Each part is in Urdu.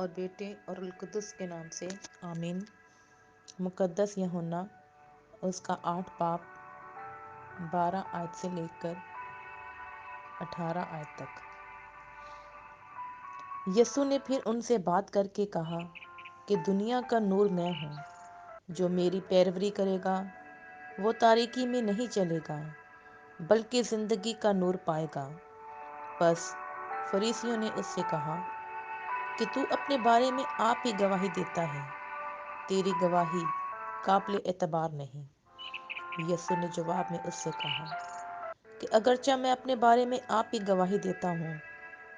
اور بیٹے اور القدس کے نام سے آمین۔ مقدس یوحنا اس کا 8 باب 12 آیت سے لے کر 18 آیت تک۔ یسوع نے پھر ان سے بات کر کے کہا کہ دنیا کا نور میں ہوں، جو میری پیروی کرے گا وہ تاریکی میں نہیں چلے گا بلکہ زندگی کا نور پائے گا۔ پس فریسیوں نے اس سے کہا کہ تو اپنے بارے میں آپ ہی گواہی دیتا ہے، تیری گواہی قابل اعتبار نہیں۔ یسوع نے جواب میں اس سے کہا کہ اگرچہ میں اپنے بارے میں آپ ہی گواہی دیتا ہوں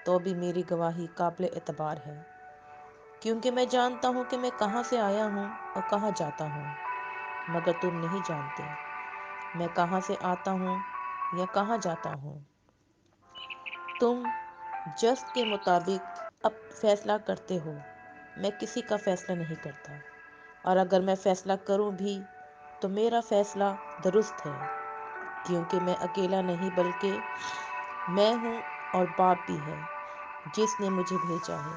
تو بھی میری گواہی قابل اعتبار ہے، کیونکہ میں جانتا ہوں کہ میں کہاں سے آیا ہوں اور کہاں جاتا ہوں، مگر تم نہیں جانتے میں کہاں سے آتا ہوں یا کہاں جاتا ہوں۔ تم جست کے مطابق اب فیصلہ کرتے ہو، میں کسی کا فیصلہ نہیں کرتا، اور اگر میں فیصلہ کروں بھی تو میرا فیصلہ درست ہے، کیونکہ میں اکیلا نہیں بلکہ میں ہوں اور باپ بھی ہے جس نے مجھے بھیجا ہے۔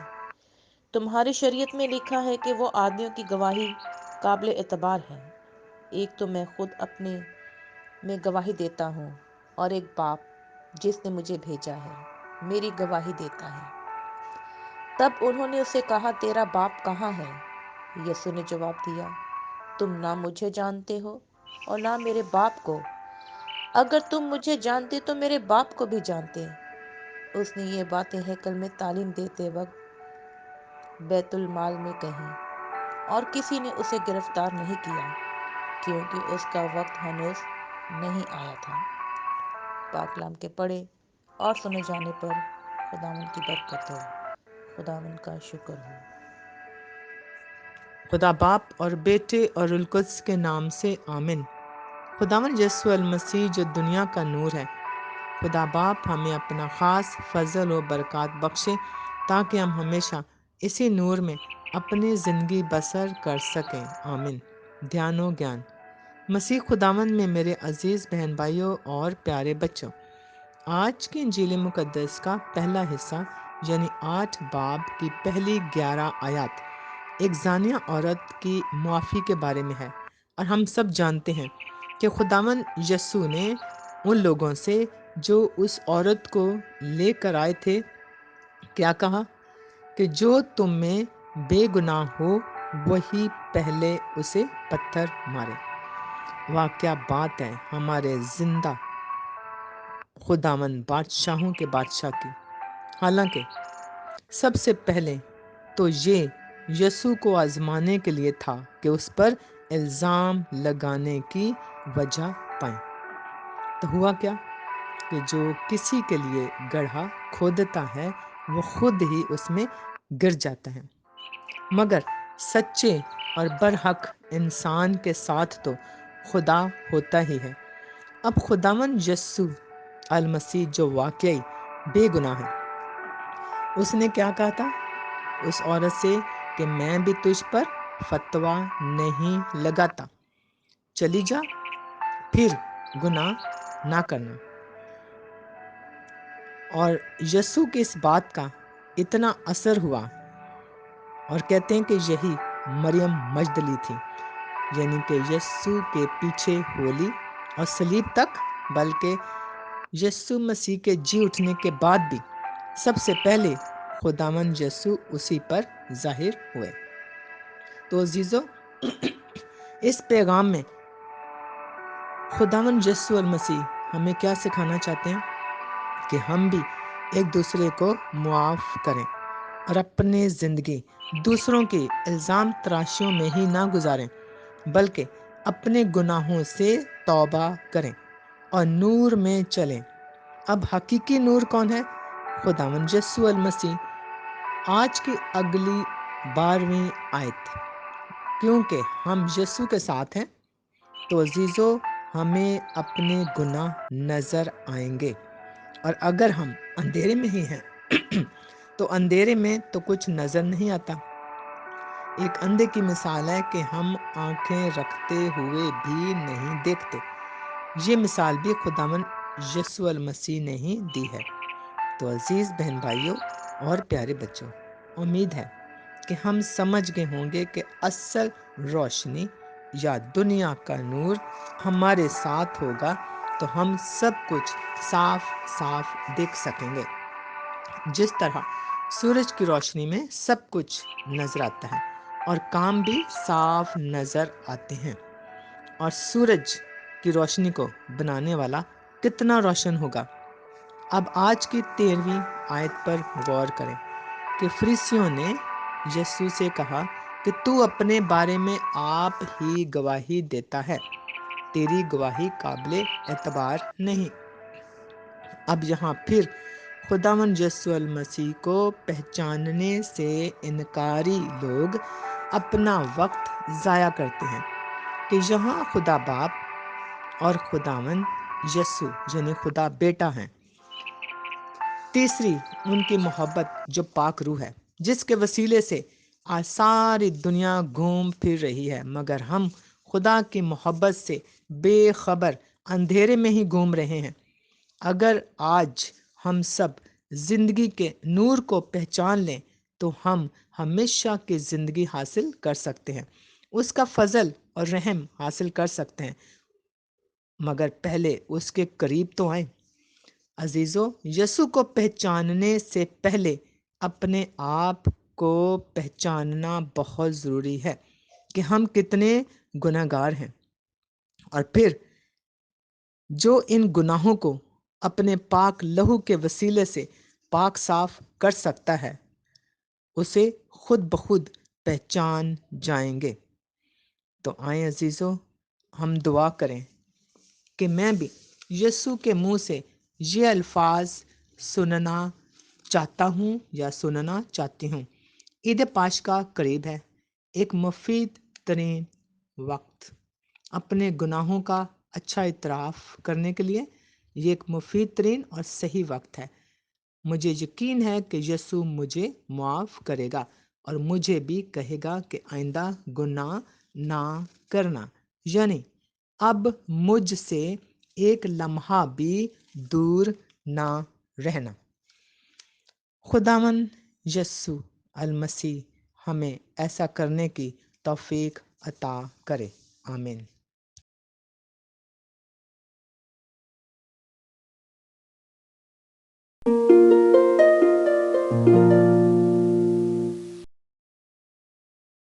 تمہاری شریعت میں لکھا ہے کہ وہ آدمیوں کی گواہی قابل اعتبار ہے۔ ایک تو میں خود اپنے میں گواہی دیتا ہوں، اور ایک باپ جس نے مجھے بھیجا ہے میری گواہی دیتا ہے۔ تب انہوں نے اسے کہا تیرا باپ کہاں ہے؟ یسوع نے جواب دیا تم نہ مجھے جانتے ہو اور نہ میرے باپ کو۔ اگر تم مجھے جانتے تو میرے باپ کو بھی جانتے۔ اس نے یہ باتیں ہیکل میں تعلیم دیتے وقت بیت المال میں کہیں، اور کسی نے اسے گرفتار نہیں کیا کیونکہ اس کا وقت ہنوز نہیں آیا تھا۔ پاک کلام کے پڑھے اور سنے جانے پر خداوند کی برکت ہو۔ خداوند کا شکر ہو۔ خدا باپ اور بیٹے اور القدس کے نام سے آمین۔ خداوند یسوع المسیح جو دنیا کا نور ہے، خدا باپ ہمیں اپنا خاص فضل و برکات بخشے تاکہ ہم ہمیشہ اسی نور میں اپنی زندگی بسر کر سکیں۔ آمین۔ دھیان و گیان۔ مسیح خداوند میں میرے عزیز بہن بھائیوں اور پیارے بچوں، آج کی انجیل مقدس کا پہلا حصہ یعنی 8 باب کی پہلی 11 آیات ایک زانیہ عورت کی معافی کے بارے میں ہے، اور ہم سب جانتے ہیں کہ خداوند یسوع نے ان لوگوں سے جو اس عورت کو لے کر آئے تھے کیا کہا کہ جو تم میں بے گناہ ہو وہی پہلے اسے پتھر مارے۔ واہ کیا بات ہے ہمارے زندہ خداوند بادشاہوں کے بادشاہ کی۔ حالانکہ سب سے پہلے تو یہ یسوع کو آزمانے کے لیے تھا کہ اس پر الزام لگانے کی وجہ پائیں۔ تو ہوا کیا کہ جو کسی کے لیے گڑھا کھودتا ہے وہ خود ہی اس میں گر جاتا ہے، مگر سچے اور برحق انسان کے ساتھ تو خدا ہوتا ہی ہے۔ اب خداوند یسوع المسیح جو واقعی بے گناہ ہے، اس نے کیا کہا تھا اس عورت سے کہ میں بھی تجھ پر فتویٰ نہیں لگاتا، چلی جا، پھر گناہ نہ کرنا۔ اور یسوع کی اس بات کا اتنا اثر ہوا، اور کہتے ہیں کہ یہی مریم مجدلی تھی، یعنی کہ یسوع کے پیچھے ہولی اور صلیب تک، بلکہ یسوع مسیح کے جی اٹھنے کے بعد بھی سب سے پہلے خداوند یسوع اسی پر ظاہر ہوئے۔ تو عزیزو، اس پیغام میں خداوند یسوع المسیح ہمیں کیا سکھانا چاہتے ہیں کہ ہم بھی ایک دوسرے کو معاف کریں اور اپنی زندگی دوسروں کی الزام تراشیوں میں ہی نہ گزاریں، بلکہ اپنے گناہوں سے توبہ کریں اور نور میں چلیں۔ اب حقیقی نور کون ہے؟ خداوند یسوع المسیح۔ آج کی اگلی 12ویں آیت، کیونکہ ہم یسوع کے ساتھ ہیں تو عزیزو ہمیں اپنے گناہ نظر آئیں گے، اور اگر ہم اندھیرے میں ہی ہیں تو اندھیرے میں تو کچھ نظر نہیں آتا۔ ایک اندھے کی مثال ہے کہ ہم آنکھیں رکھتے ہوئے بھی نہیں دیکھتے۔ یہ مثال بھی خداوند یسوع المسیح نے ہی دی ہے۔ تو عزیز بہن بھائیوں اور پیارے بچوں، امید ہے کہ ہم سمجھ گئے ہوں گے کہ اصل روشنی یا دنیا کا نور ہمارے ساتھ ہوگا تو ہم سب کچھ صاف صاف دیکھ سکیں گے۔ جس طرح سورج کی روشنی میں سب کچھ نظر آتا ہے اور کام بھی صاف نظر آتے ہیں، اور سورج کی روشنی کو بنانے والا کتنا روشن ہوگا۔ اب آج کی 13ویں آیت پر غور کریں کہ فریسیوں نے یسوع سے کہا کہ تو اپنے بارے میں آپ ہی گواہی دیتا ہے، تیری گواہی قابل اعتبار نہیں۔ اب یہاں پھر خداوند یسوع المسیح کو پہچاننے سے انکاری لوگ اپنا وقت ضائع کرتے ہیں کہ یہاں خدا باپ اور خداوند یسوع یعنی خدا بیٹا ہیں۔ تیسری ان کی محبت جو پاک روح ہے، جس کے وسیلے سے آج ساری دنیا گھوم پھر رہی ہے، مگر ہم خدا کی محبت سے بے خبر اندھیرے میں ہی گھوم رہے ہیں۔ اگر آج ہم سب زندگی کے نور کو پہچان لیں تو ہم ہمیشہ کی زندگی حاصل کر سکتے ہیں، اس کا فضل اور رحم حاصل کر سکتے ہیں، مگر پہلے اس کے قریب تو آئیں۔ عزیزو، یسوع کو پہچاننے سے پہلے اپنے آپ کو پہچاننا بہت ضروری ہے کہ ہم کتنے گناہ گار ہیں، اور پھر جو ان گناہوں کو اپنے پاک لہو کے وسیلے سے پاک صاف کر سکتا ہے، اسے خود بخود پہچان جائیں گے۔ تو آئیں عزیزو، ہم دعا کریں کہ میں بھی یسوع کے منہ سے یہ الفاظ سننا چاہتا ہوں یا سننا چاہتی ہوں۔ عید پاشکا قریب ہے، ایک مفید ترین وقت اپنے گناہوں کا اچھا اعتراف کرنے کے لیے یہ ایک مفید ترین اور صحیح وقت ہے۔ مجھے یقین ہے کہ یسوع مجھے معاف کرے گا اور مجھے بھی کہے گا کہ آئندہ گناہ نہ کرنا، یعنی اب مجھ سے ایک لمحہ بھی دور نہ رہنا۔ خداوند یسوع المسیح ہمیں ایسا کرنے کی توفیق عطا کرے، آمین۔